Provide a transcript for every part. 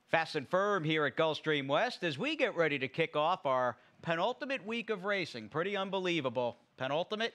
Fast and firm here at Gulfstream West as we get ready to kick off our penultimate week of racing. Pretty unbelievable. Penultimate?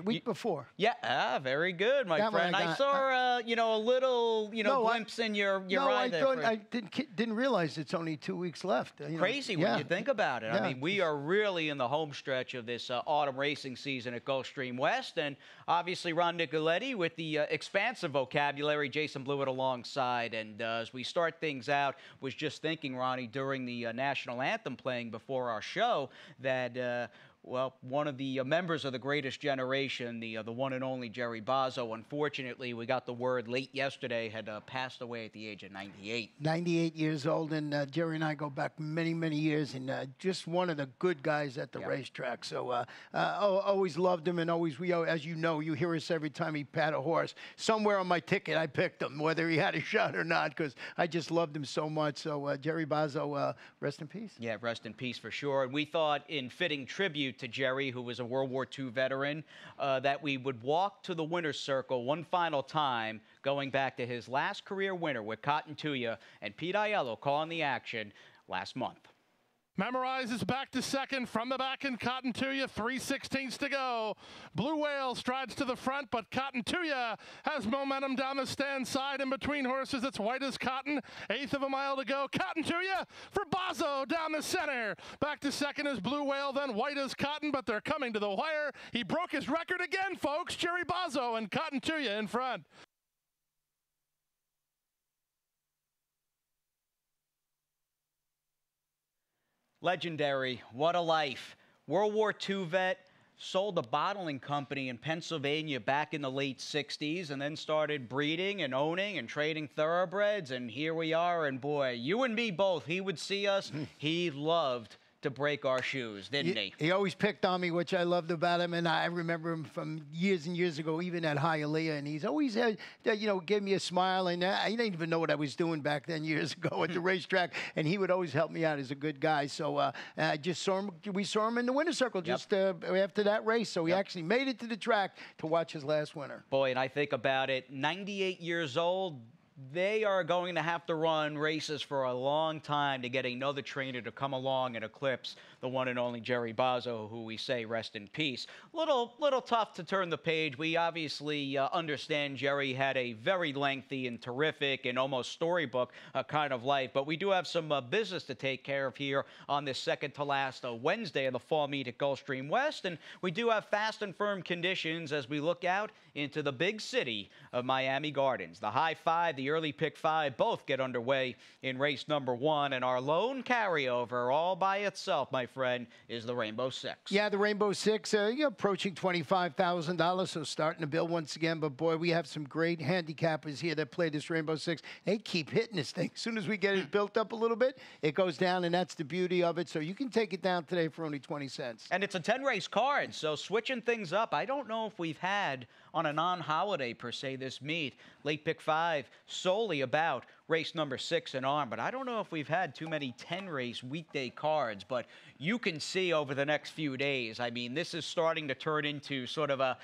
Week before. Yeah, very good, my friend. I saw, a little, glimpse in your eye there. No, I didn't realize it's only 2 weeks left. Crazy when you think about it. Yeah. I mean, we are really in the home stretch of this autumn racing season at Gulfstream West, and obviously Ron Nicoletti with the expansive vocabulary, Jason Blewett alongside. And as we start things out, was just thinking, Ronnie, during the national anthem playing before our show, that well, one of the members of the greatest generation, the one and only Jerry Bozzo, unfortunately, we got the word late yesterday, had passed away at the age of 98. 98 years old, and Jerry and I go back many, many years, and just one of the good guys at the racetrack. So always loved him, and always, as you know, you hear us every time he pat a horse. Somewhere on my ticket, I picked him, whether he had a shot or not, because I just loved him so much. So Jerry Bozzo, rest in peace. Yeah, rest in peace for sure. And we thought in fitting tribute to Jerry, who was a World War II veteran, that we would walk to the winner's circle one final time, going back to his last career winner with Cotton Tuya and Pete Aiello calling the action last month. Memorizes back to second from the back in Cotton Tuya, 3/16 to go. Blue Whale strides to the front, but Cotton Tuya has momentum down the stand side in between horses. It's white as cotton, 1/8 of a mile to go. Cotton Tuya for Bozzo down the center. Back to second is Blue Whale, then white as cotton, but they're coming to the wire. He broke his record again, folks. Jerry Bozzo and Cotton Tuya in front. Legendary. What a life. World War II vet, sold a bottling company in Pennsylvania back in the late 60s, and then started breeding and owning and trading thoroughbreds. And here we are. And boy, you and me both, he would see us. He loved to break our shoes, didn't he? He always picked on me, which I loved about him, and I remember him from years and years ago, even at Hialeah, and he's always had, gave me a smile, and I didn't even know what I was doing back then years ago at the racetrack, and he would always help me out as a good guy. So I just saw him. We saw him in the winner's circle just after that race, so he actually made it to the track to watch his last winner. Boy, and I think about it, 98 years old. They are going to have to run races for a long time to get another trainer to come along and eclipse the one and only Jerry Bozzo, who we say rest in peace. Little tough to turn the page. We obviously understand Jerry had a very lengthy and terrific and almost storybook kind of life, but we do have some business to take care of here on this second to last Wednesday of the fall meet at Gulfstream West, and we do have fast and firm conditions as we look out into the big city of Miami Gardens. The high five, the early pick five, both get underway in race number 1, and our lone carryover all by itself, my friend, is the Rainbow Six. Yeah, the Rainbow Six, approaching $25,000, so starting to build once again. But boy, we have some great handicappers here that play this Rainbow Six. They keep hitting this thing. As soon as we get it built up a little bit, it goes down, and that's the beauty of it. So you can take it down today for only 20 cents. And it's a 10-race card, so switching things up. I don't know if we've had on a non-holiday, per se, this meet. Late pick 5, solely about race number 6 and on, but I don't know if we've had too many 10-race weekday cards, but you can see over the next few days, I mean, this is starting to turn into sort of a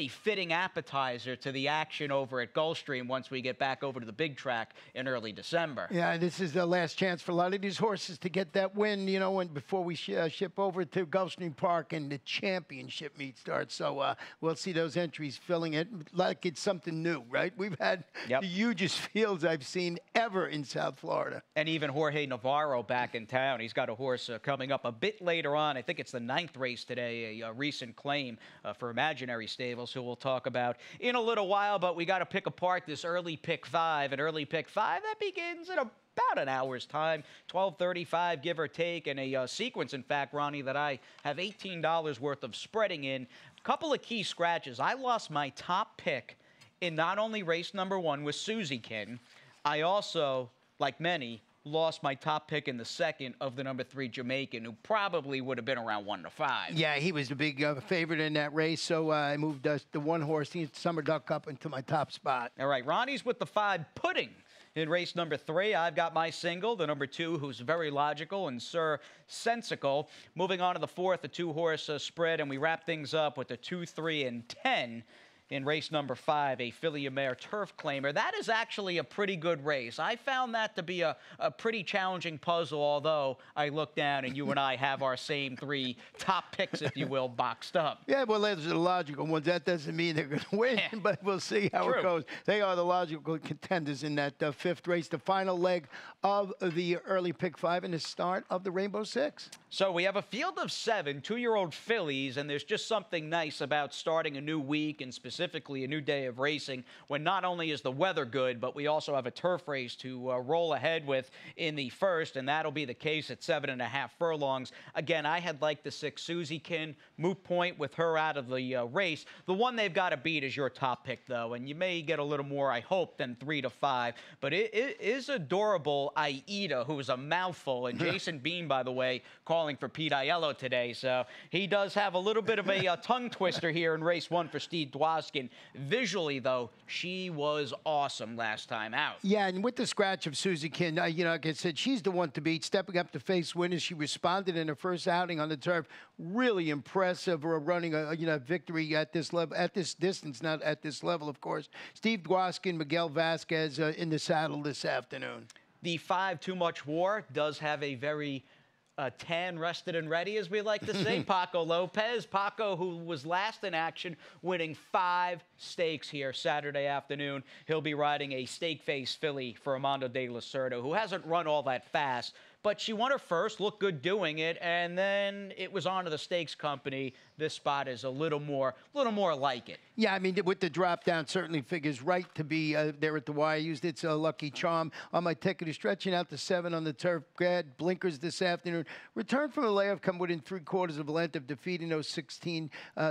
fitting appetizer to the action over at Gulfstream once we get back over to the big track in early December. Yeah, this is the last chance for a lot of these horses to get that win, before we ship over to Gulfstream Park and the championship meet starts. So we'll see those entries filling it like it's something new, right? We've had the hugest fields I've seen ever in South Florida. And even Jorge Navarro back in town. He's got a horse coming up a bit later on. I think it's the 9th race today, a recent claim for Imaginary Stables, who we'll talk about in a little while. But we got to pick apart this early pick 5. And early pick 5, that begins in about an hour's time, 12:35, give or take, and a sequence, in fact, Ronnie, that I have $18 worth of spreading in. A couple of key scratches. I lost my top pick in not only race number 1 with Suzykin, I also, like many, lost my top pick in the second of the number 3 Jamaican, who probably would have been around 1 to 5. Yeah, he was the big favorite in that race, so I moved the one horse, Summer Duck, up into my top spot. All right, Ronnie's with the 5 Pudding. In race number 3, I've got my single, the number 2, who's very logical, and Sir Sensical. Moving on to the 4th, the 2-horse spread, and we wrap things up with the 2, 3, and 10. in race number 5, a filly mare turf claimer. That is actually a pretty good race. I found that to be a pretty challenging puzzle, although I look down and you and I have our same 3 top picks, if you will, boxed up. Yeah, well, those are the logical ones. That doesn't mean they're going to win, but we'll see how it goes. They are the logical contenders in that 5th race, the final leg of the early pick 5 and the start of the Rainbow Six. So we have a field of 7 2-year-old fillies, and there's just something nice about starting a new week and specifically a new day of racing when not only is the weather good, but we also have a turf race to roll ahead with in the first, and that'll be the case at 7.5 furlongs. Again, I had liked the 6 Susiekin, moot point with her out of the race. The one they've got to beat is your top pick, though, and you may get a little more, I hope, than 3 to 5. But it is adorable Aida, who is a mouthful, and Jason Bean, by the way, calling for Pete Aiello today. So he does have a little bit of a tongue twister here in race 1 for Steve Dwoskin. Visually, though, she was awesome last time out. Yeah, and with the scratch of Susiekin, like I said, she's the one to beat. Stepping up to face winners, she responded in her first outing on the turf. Really impressive, running a victory at this level, at this distance, not at this level, of course. Steve Dwoskin, Miguel Vasquez in the saddle this afternoon. The 5 Too Much War does have a very tan, rested, and ready, as we like to say, Paco Lopez. Paco, who was last in action, winning 5 stakes here Saturday afternoon. He'll be riding a stake-face filly for Armando de Lacerda, who hasn't run all that fast. But she won her first, looked good doing it, and then it was on to the stakes company. This spot is a little more like it. Yeah, I mean, with the drop down, certainly figures right to be there at the wire. I used its lucky charm on my ticket. Is stretching out to 7 on the turf. Grad blinkers this afternoon. Returned from a layoff, come within 3/4 of a length of defeating those 16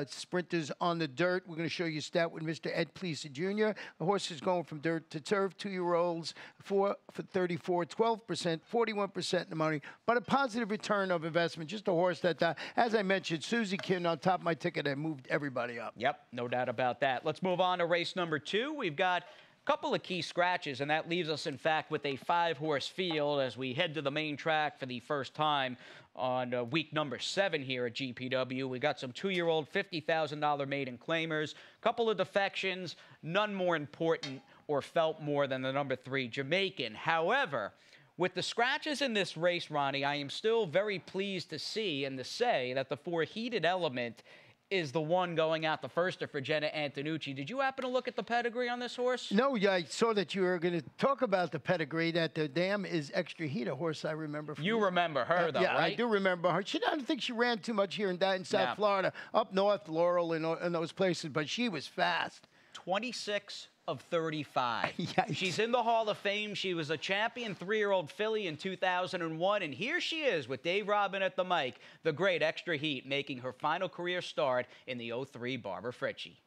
sprinters on the dirt. We're going to show you a stat with Mr. Ed Plesa Jr. The horse is going from dirt to turf. 2-year-olds, 4 for 34, 12%, 41% in the money, but a positive return of investment. Just a horse that, as I mentioned, Susiekin on top of my ticket, I moved everybody up. Yep, no doubt about that. Let's move on to race number 2. We've got a couple of key scratches, and that leaves us, in fact, with a 5-horse field as we head to the main track for the first time on week number 7 here at GPW. We got some 2-year-old $50,000 maiden claimers, a couple of defections, none more important or felt more than the number 3 Jamaican. However, with the scratches in this race, Ronnie, I am still very pleased to see and to say that the 4 Heated Element is the one going out the first for Jenna Antonucci. Did you happen to look at the pedigree on this horse? No, yeah, I saw that you were going to talk about the pedigree, that the dam is Extra Heat, a horse I remember. From you remember her, though, yeah, right? I do remember her. I don't think she ran too much here in South Florida, up north, Laurel, and those places, but she was fast. 26 of 35. Yikes. She's in the Hall of Fame. She was a champion 3-year-old filly in 2001, and here she is with Dave Robin at the mic, the great Extra Heat, making her final career start in the 03 Barbara Fritchie.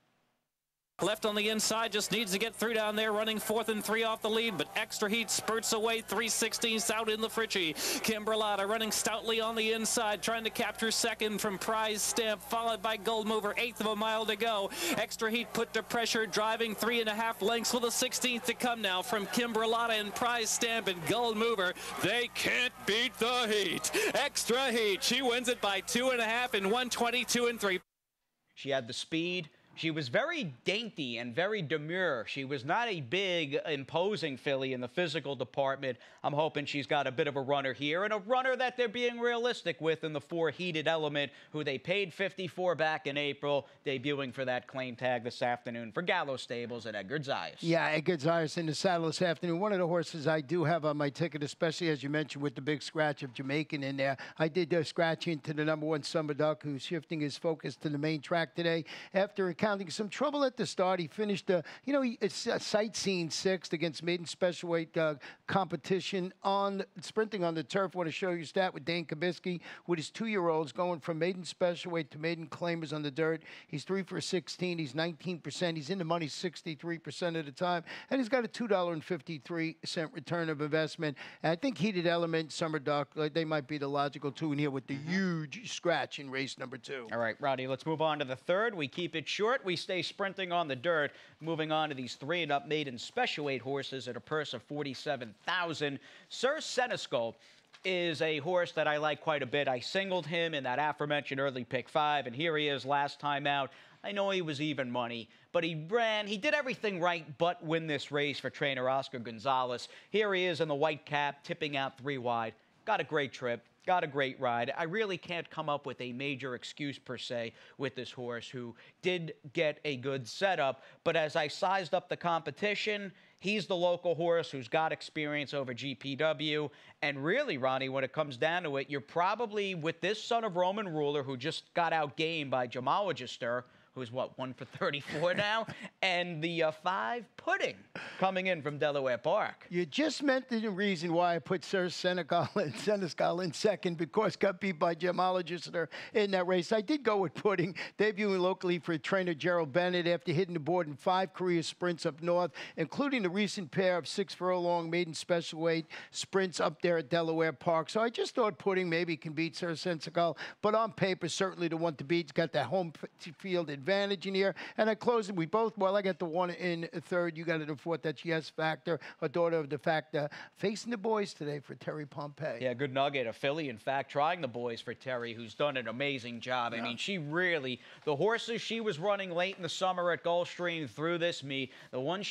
Left on the inside, just needs to get through down there, running 4th and 3 off the lead, but Extra Heat spurts away 3/16 out in the Fritchie. Kimberlata running stoutly on the inside, trying to capture 2nd from Prize Stamp, followed by Gold Mover, 1/8 of a mile to go. Extra Heat put to pressure, driving 3.5 lengths with a 16th to come now from Kimberlata and Prize Stamp and Gold Mover. They can't beat the heat. Extra Heat, she wins it by 2.5 in 1:22 and 3. She had the speed. She was very dainty and very demure. She was not a big, imposing filly in the physical department. I'm hoping she's got a bit of a runner here, and a runner that they're being realistic with in the 4 Heated Element, who they paid $54 back in April, debuting for that claim tag this afternoon for Gallo Stables at Edgar Zayas. Yeah, Edgar Zayas in the saddle this afternoon. One of the horses I do have on my ticket, especially as you mentioned with the big scratch of Jamaican in there. I did scratch into the number 1 Summer Duck, who's shifting his focus to the main track today. After encountering some trouble at the start, he finished, sightseeing 6th against maiden specialweight competition on sprinting on the turf. Want to show you a stat with Dane Kabisky with his 2-year-olds going from maiden specialweight to maiden claimers on the dirt. He's 3 for 16. He's 19%. He's in the money 63% of the time, and he's got a $2.53 return of investment. And I think Heated Element, Summer Duck, they might be the logical 2 in here with the huge scratch in race number 2. All right, Roddy, let's move on to the 3rd. We keep it short. We stay sprinting on the dirt. Moving on to these 3-and-up maiden specialweight horses at a purse of $47,000. Sir Senesco is a horse that I like quite a bit. I singled him in that aforementioned early pick 5, and here he is last time out. I know he was even money, but he did everything right but win this race for trainer Oscar Gonzalez. Here he is in the white cap, tipping out 3 wide. Got a great trip. Got a great ride. I really can't come up with a major excuse, per se, with this horse, who did get a good setup. But as I sized up the competition, he's the local horse who's got experience over GPW. And really, Ronnie, when it comes down to it, you're probably, with this son of Roman Ruler, who just got outgained by Jamalogister, who's, what, 1 for 34 now, and the 5 Pudding coming in from Delaware Park. You just meant the reason why I put Sir Senegal in second, because got beat by Gemologister in that race. I did go with Pudding, debuting locally for trainer Gerald Bennett after hitting the board in 5 career sprints up north, including the recent pair of 6 furlong maiden special weight sprints up there at Delaware Park. So I just thought Pudding maybe can beat Sir Senegal, but on paper, certainly the one to beat. He's got that home field advantage in here. And I closed it. We both, well, I got the 1 in third. You got it in fourth. That's Yes Factor, a daughter of the Factor, facing the boys today for Terry Pompey. Yeah, good nugget. A filly, in fact, trying the boys for Terry, who's done an amazing job. Yeah. I mean, she really, the horses she was running late in the summer at Gulfstream through this meet, the ones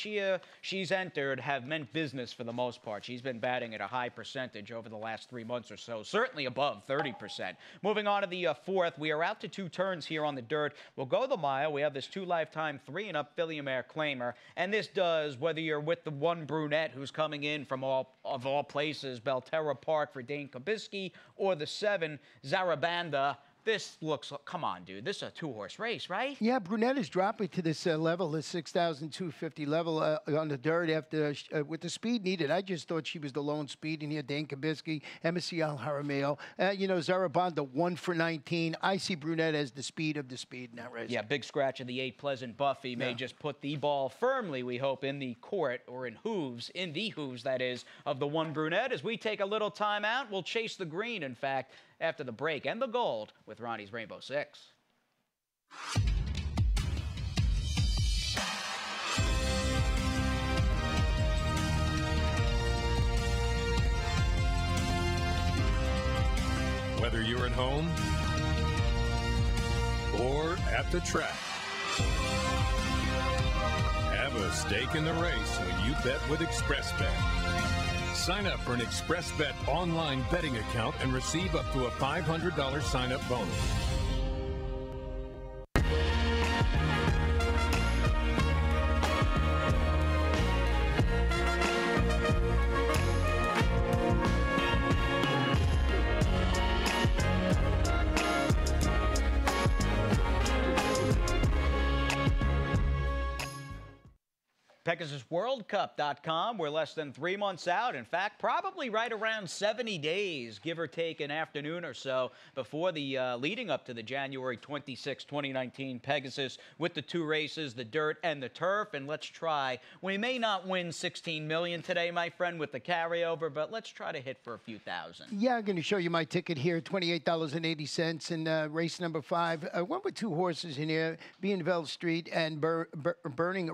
she's entered have meant business for the most part. She's been batting at a high percentage over the last 3 months or so, certainly above 30%. Moving on to the fourth, we are out to 2 turns here on the dirt. We'll go the mile. We have this 2 lifetime 3-and-up filly mare claimer, and this does, whether you're with the 1 brunette who's coming in from all places, Belterra Park for Dane Kabisky, or the 7 Zarabanda. This looks, come on, dude. This is a 2-horse race, right? Yeah, Brunette is dropping to this level, the 6,250 level on the dirt after with the speed needed. I just thought she was the lone speed in here. Dane Kabisky, Embassy Al Jaramillo. You know, Zarabanda 1 for 19. I see Brunette as the speed of the speed in that race. Yeah, big scratch of the 8 Pleasant Buffy may just put the ball firmly, we hope, in the court, or in the hooves, that is, of the 1 Brunette. As we take a little time out, we'll chase the green, in fact, after the break, and the gold with Ronnie's Rainbow 6. Whether you're at home or at the track, have a stake in the race when you bet with ExpressBet. Sign up for an ExpressBet online betting account and receive up to a $500 sign-up bonus. PegasusWorldCup.com. We're less than 3 months out. In fact, probably right around 70 days, give or take an afternoon or so, before the leading up to the January 26, 2019 Pegasus, with the 2 races, the dirt and the turf. And let's try. We may not win $16 million today, my friend, with the carryover, but let's try to hit for a few thousand. Yeah, I'm going to show you my ticket here, $28.80 in race number 5. I went with 2 horses in here, Bienville Street and Burning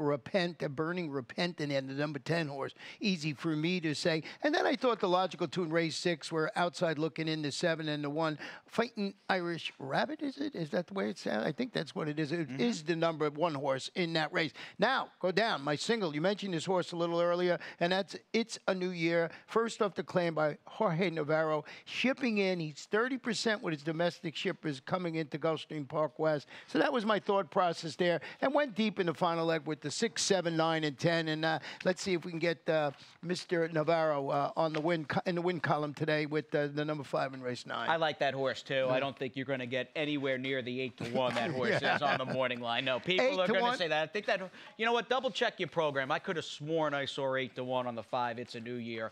Repentant, and the number 10 horse. Easy for me to say. And then I thought the logical 2 in race 6 were outside looking in the 7 and the 1. Fighting Irish Rabbit, is it? Is that the way it sounds? I think that's what it is. It is the number 1 horse in that race. Now, go down. My single. You mentioned this horse a little earlier, and that's It's a New Year. First off the claim by Jorge Navarro. Shipping in. He's 30% with his domestic shippers coming into Gulfstream Park West. So that was my thought process there. And went deep in the final leg with the 6, 7, 9, and 10. And let's see if we can get Mr. Navarro on the in the win column today with the number 5 in race 9. I like that horse too. I don't think you're going to get anywhere near the 8-1 that horse is on the morning line. No, people are going to say that. I think that, you know what? Double check your program. I could have sworn I saw 8-1 on the 5. It's a New Year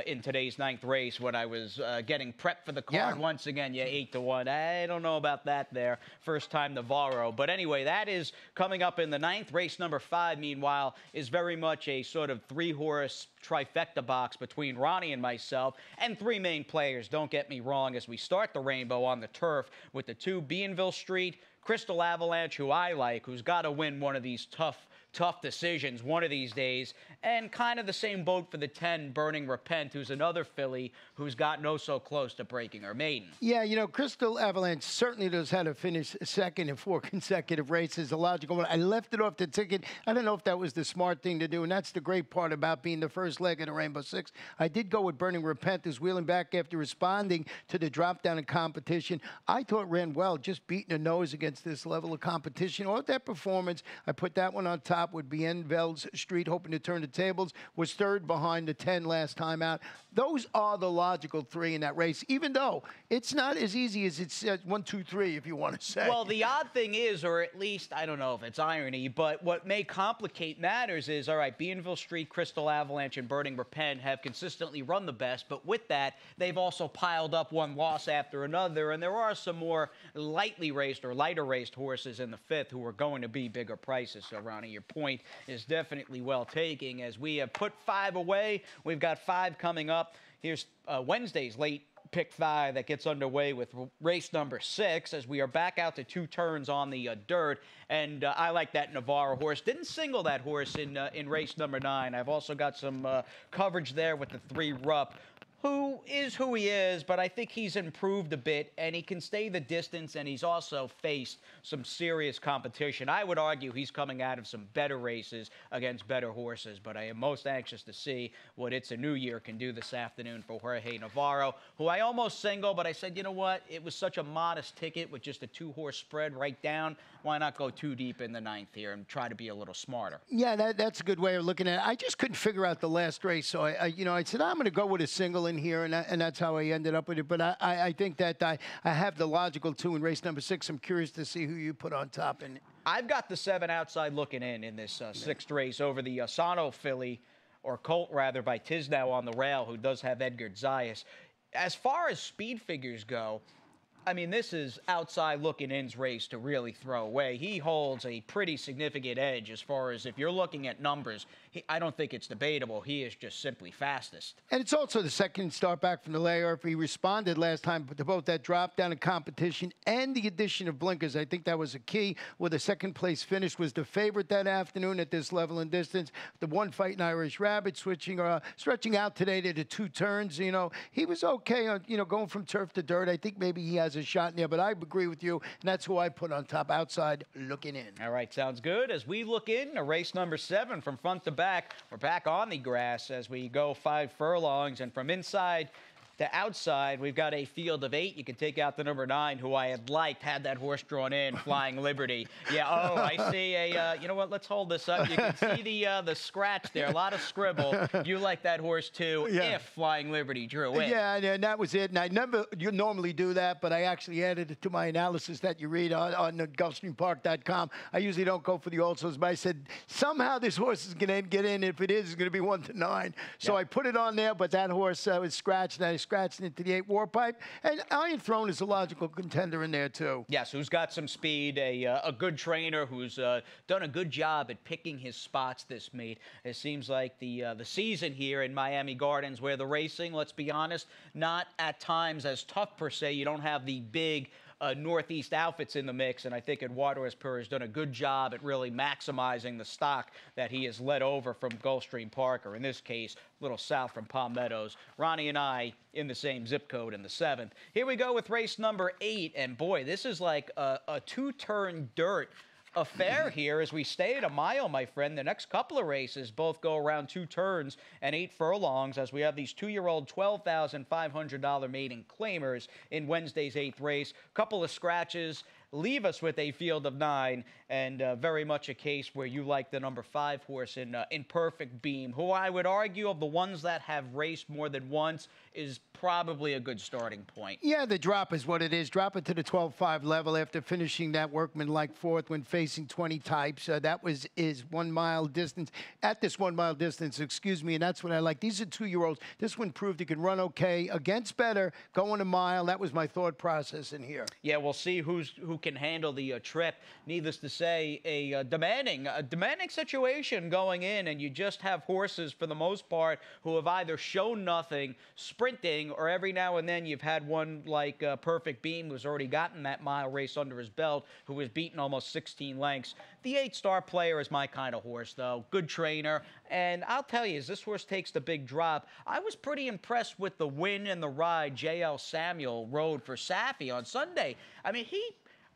in today's 9th race when I was getting prepped for the card once again. Yeah, 8-1. I don't know about that there. First time Navarro. But anyway, that is coming up in the 9th. Race number 5, meanwhile, is very much a sort of 3-horse trifecta box between Ronnie and myself, and 3 main players. Don't get me wrong, as we start the rainbow on the turf with the 2 Bienville Street, Crystal Avalanche, who I like, who's got to win one of these tough tough decisions one of these days. And kind of the same boat for the 10, Burning Repent, who's another filly who's got no so close to breaking her maiden. Yeah, you know, Crystal Avalanche certainly knows how to finish second in 4 consecutive races. A logical one. I left it off the ticket. I don't know if that was the smart thing to do, and that's the great part about being the first leg of the Rainbow Six. I did go with Burning Repent, who's wheeling back after responding to the drop down in competition. I thought ran well, just beating a nose against this level of competition. Or that performance, I put that one on top with Bienveld Street, hoping to turn the tables. Was third behind the 10 last time out. Those are the logical 3 in that race, even though it's not as easy as it says 1, 2, 3, if you want to say. Well, the odd thing is, or at least, I don't know if it's irony, but what may complicate matters is, all right, Bienville Street, Crystal Avalanche, and Burning Repent have consistently run the best, but with that, they've also piled up one loss after another, and there are some more lightly raced or lighter raced horses in the 5th who are going to be bigger prices. So, Ronnie, your point is definitely well taken. As we have put 5 away, we've got 5 coming up. Here's Wednesday's late pick 5 that gets underway with race number 6 as we are back out to 2 turns on the dirt. And I like that Navarro horse. Didn't single that horse in race number 9. I've also got some coverage there with the 3 Rupp, who is who he is, but I think he's improved a bit, and he can stay the distance, and he's also faced some serious competition. I would argue he's coming out of some better races against better horses, but I am most anxious to see what It's a New Year can do this afternoon for Jorge Navarro, who I almost singled, but I said, you know what? It was such a modest ticket with just a 2-horse spread right down. Why not go too deep in the 9th here and try to be a little smarter? Yeah, that's a good way of looking at it. I just couldn't figure out the last race, so I said I'm going to go with a single in here, and that's how I ended up with it. But I think that I have the logical 2 in race number 6. I'm curious to see who you put on top. And I've got the 7 outside looking in this 6th race over the Sano filly, or colt rather, by Tisnow on the rail, who does have Edgar Zayas. As far as speed figures go, I mean, this is outside looking in's race to really throw away. He holds a pretty significant edge as far as if you're looking at numbers. I don't think it's debatable. He is just simply fastest. And it's also the second start back from the layoff. He responded last time to both that drop down in competition and the addition of blinkers. I think that was a key. Where the second place finish was the favorite that afternoon at this level and distance. The 1 Fighting Irish Rabbit stretching out today to the 2 turns. You know, he was okay on, going from turf to dirt. I think maybe he has a shot in there, but I agree with you, and that's who I put on top, outside looking in. All right, sounds good. As we look in to race number 7 from front to back, we're back on the grass as we go 5 furlongs, and from inside to outside, we've got a field of 8. You can take out the number 9, who I had liked, had that horse drawn in, Flying Liberty. Yeah, oh, I see a, you know what, let's hold this up. You can see the scratch there, a lot of scribble. You like that horse, too, if Flying Liberty drew in. Yeah, and that was it. And you normally do that, but I actually added it to my analysis that you read on Gulfstreampark.com. I usually don't go for the ultras, but I said, somehow this horse is going to get in. If it is, it's going to be 1 to 9. So I put it on there, but that horse was scratched, and I scratched into the 8 Warpipe. And Iron Throne is a logical contender in there, too. Yes, who's got some speed, a good trainer who's done a good job at picking his spots this meet. It seems like the season here in Miami Gardens, where the racing, let's be honest, not at times as tough per se. You don't have the big Northeast outfits in the mix, and I think Eduardo Espera has done a good job at really maximizing the stock that he has led over from Gulfstream Park, or in this case, a little south from Palm Meadows. Ronnie and I in the same zip code in the 7th. Here we go with race number 8, and boy, this is like a 2-turn dirt affair here as we stay at a mile, my friend. The next couple of races both go around 2 turns and 8 furlongs as we have these 2-year-old $12,500 maiden claimers in Wednesday's 8th race. Couple of scratches leave us with a field of 9, and very much a case where you like the number 5 horse in Perfect Beam, who I would argue of the ones that have raced more than once is probably a good starting point. Yeah, the drop is what it is. Drop it to the 12.5 level after finishing that workman-like 4th when facing 20 types. That was his 1 mile distance. At this 1 mile distance, excuse me, and that's what I like. These are 2-year-olds. This one proved he can run okay against better, going a mile. That was my thought process in here. Yeah, we'll see who can handle the trip. Needless to say, say, a demanding situation going in, and you just have horses, for the most part, who have either shown nothing, sprinting, or every now and then you've had one like Perfect Beam, who's already gotten that mile race under his belt, who was beaten almost 16 lengths. The 8-star player is my kind of horse, though. Good trainer. And I'll tell you, as this horse takes the big drop, I was pretty impressed with the win and the ride J.L. Samuel rode for Safi on Sunday. I mean,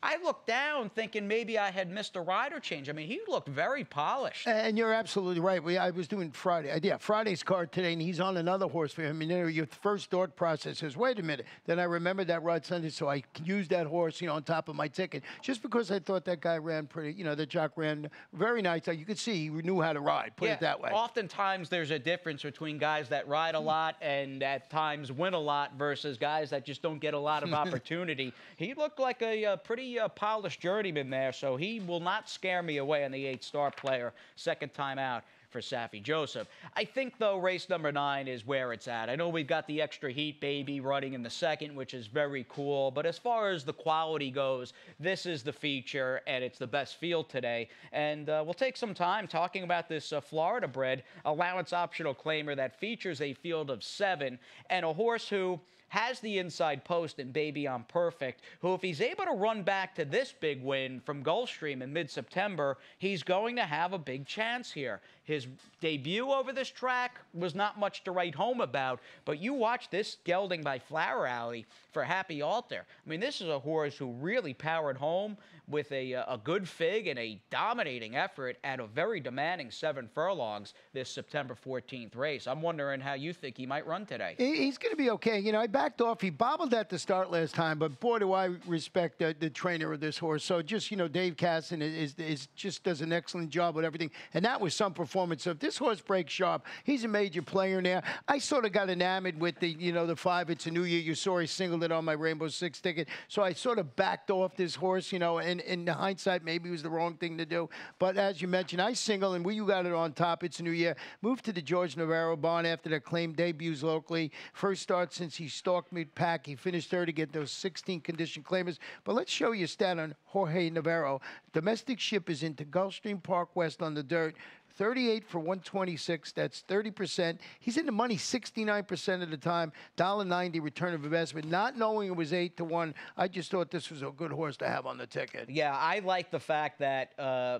I looked down thinking maybe I had missed a rider change. I mean, he looked very polished. And you're absolutely right. I was doing Friday's card today, and he's on another horse for him. And your first thought process is, wait a minute. Then I remembered that ride Sunday, so I used that horse, on top of my ticket, just because I thought that guy ran pretty, the jock ran very nice. You could see he knew how to ride, put it that way. Oftentimes there's a difference between guys that ride a lot and at times win a lot versus guys that just don't get a lot of opportunity. He looked like a pretty polished journeyman there, so he will not scare me away on the 8-star player, second time out for Safi Joseph. I think, though, race number 9 is where it's at. I know we've got the Extra Heat Baby running in the second, which is very cool, but as far as the quality goes, this is the feature, and it's the best field today. And we'll take some time talking about this Florida-bred allowance optional claimer that features a field of 7 and a horse who has the inside post in Baby I'm Perfect, who, if he's able to run back to this big win from Gulfstream in mid-September, he's going to have a big chance here. His debut over this track was not much to write home about, but you watch this gelding by Flower Alley for Happy Alter. I mean, this is a horse who really powered home with a good fig and a dominating effort at a very demanding 7 furlongs this September 14th race. I'm wondering how you think he might run today. He's going to be okay. I backed off. He bobbled at the start last time, but boy, do I respect the trainer of this horse. So just, Dave Casson is just does an excellent job with everything, and that was some performance. So if this horse breaks sharp, he's a major player now. I sort of got enamored with the 5 It's a New Year. You saw he singled it on my Rainbow Six ticket. So I sort of backed off this horse, and in hindsight, maybe it was the wrong thing to do. But as you mentioned, I single, and you got it on top. It's a New Year. Moved to the George Navarro barn after the claimed debuts locally. First start since he stalked mid-pack. He finished third to get those 16 condition claimers. But let's show you a stat on Jorge Navarro. Domestic ship is into Gulfstream Park West on the dirt. 38 for 126, that's 30%. He's in the money 69% of the time, $1.90 return of investment. Not knowing it was 8-1, I just thought this was a good horse to have on the ticket. Yeah, I like the fact that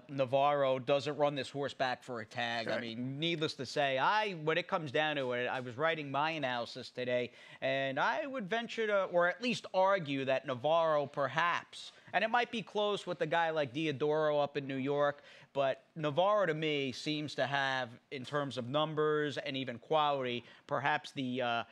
Navarro doesn't run this horse back for a tag. Right. I mean, needless to say, when it comes down to it, I was writing my analysis today, and I would venture to, or at least argue, that Navarro perhaps, and it might be close with a guy like Diodoro up in New York, but Navarro, to me, seems to have, in terms of numbers and even quality, perhaps the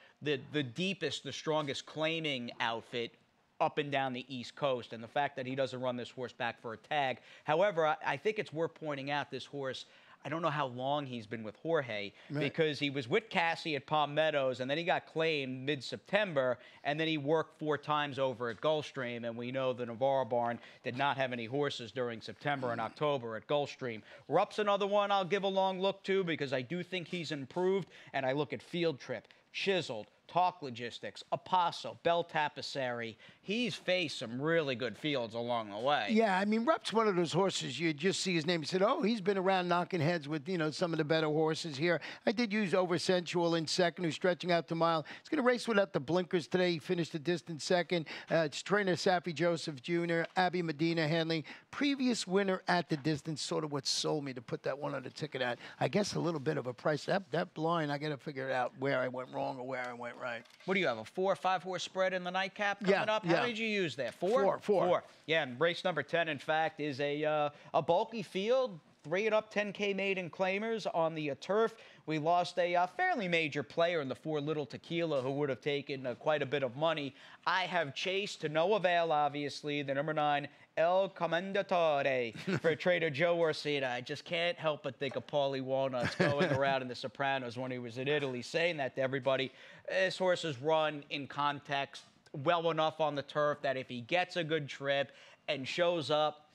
deepest, the strongest claiming outfit up and down the East Coast. And the fact that he doesn't run this horse back for a tag. However, I think it's worth pointing out this horse, I don't know how long he's been with Jorge, because he was with Cassie at Palm Meadows, and then he got claimed mid-September, and then he worked 4 times over at Gulfstream, and we know the Navarro barn did not have any horses during September and October at Gulfstream. Rupp's another one I'll give a long look to, because I do think he's improved, and I look at Field Trip, Chiseled, Talk Logistics, Apostle, Bell Tapisserie. He's faced some really good fields along the way. Yeah, I mean, Rupp's one of those horses you just see his name. You said, oh, he's been around knocking heads with, some of the better horses here. I did use Over Sensual in second, who's stretching out the mile. He's going to race without the blinkers today. He finished the distance second. It's trainer Safi Joseph Jr., Abby Medina handling. Previous winner at the distance, sort of what sold me to put that one on the ticket at. I guess a little bit of a price. That blind, I got to figure out where I went wrong or where I went right. What do you have, a 4 or 5 horse spread in the nightcap coming up? Yeah. How did you use that? 4? 4. Yeah, and race number 10, in fact, is a bulky field. 3 and up 10K maiden claimers on the turf. We lost a fairly major player in the 4 Little Tequila who would have taken quite a bit of money. I have chased to no avail, obviously, the number 9 El Commendatore for Trader Joe Orsina. I just can't help but think of Paulie Walnuts going around in The Sopranos when he was in Italy saying that to everybody. This horse is run in context well enough on the turf that if he gets a good trip and shows up,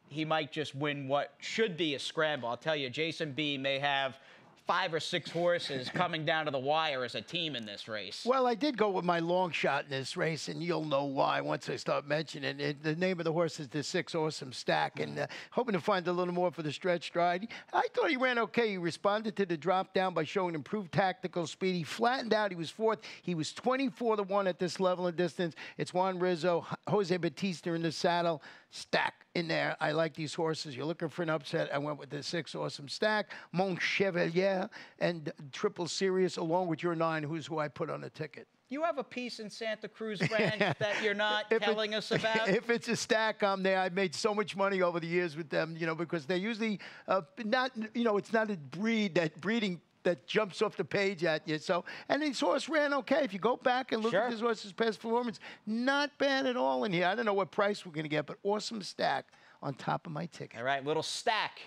he might just win what should be a scramble. I'll tell you, Jason B may have 5 or 6 horses coming down to the wire as a team in this race. Well, I did go with my long shot in this race, and you'll know why once I start mentioning it. The name of the horse is the 6 Awesome Stack, and hoping to find a little more for the stretch stride. I thought he ran okay. He responded to the drop down by showing improved tactical speed. He flattened out. He was 4th. He was 24-1 at this level and distance. It's Juan Rizzo, Jose Batista in the saddle. Stack in there. I like these horses. You're looking for an upset. I went with the 6 Awesome Stack, Mon Chevalier, and Triple Sirius, along with your 9, who I put on the ticket. You have a piece in Santa Cruz Ranch that you're not telling us about? If it's a stack, I'm there. I've made so much money over the years with them, because they're usually not, it's not a breeding that jumps off the page at you. So, and this horse ran okay. If you go back and look at this horse's past performance, not bad at all in here. I don't know what price we're going to get, but Awesome Stack on top of my ticket. All right, little stack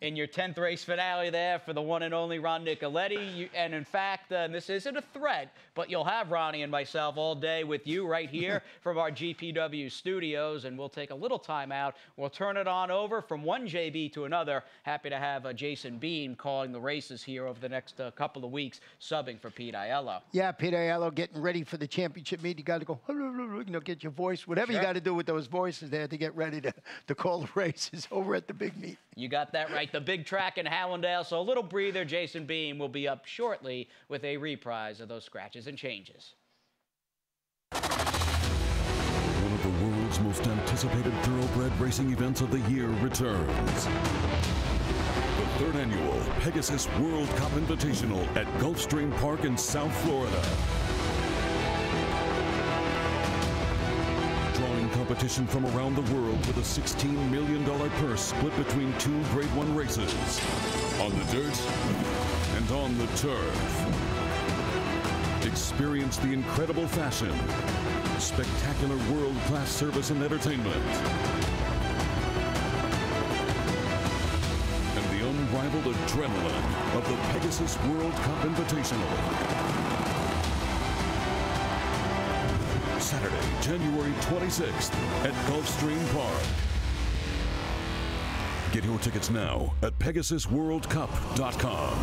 in your 10th race finale there for the one and only Ron Nicoletti. And in fact, this isn't a threat, but you'll have Ronnie and myself all day with you right here from our GPW studios, and we'll take a little time out. We'll turn it on over from one JB to another. Happy to have Jason Beam calling the races here over the next couple of weeks, subbing for Pete Aiello. Yeah, Pete Aiello getting ready for the championship meet. You got to go, get your voice, whatever you got to do with those voices there to get ready to call the races over at the big meet. You got that right. The big track in Hallandale. So a little breather. Jason Beam will be up shortly with a reprise of those scratches and changes. One of the world's most anticipated thoroughbred racing events of the year returns. The 3rd annual Pegasus World Cup Invitational at Gulfstream Park in South Florida. Competition from around the world with a $16 million purse split between 2 Grade 1 races. On the dirt and on the turf. Experience the incredible fashion, spectacular world-class service and entertainment, and the unrivaled adrenaline of the Pegasus World Cup Invitational. Saturday, January 26th at Gulfstream Park. Get your tickets now at PegasusWorldCup.com.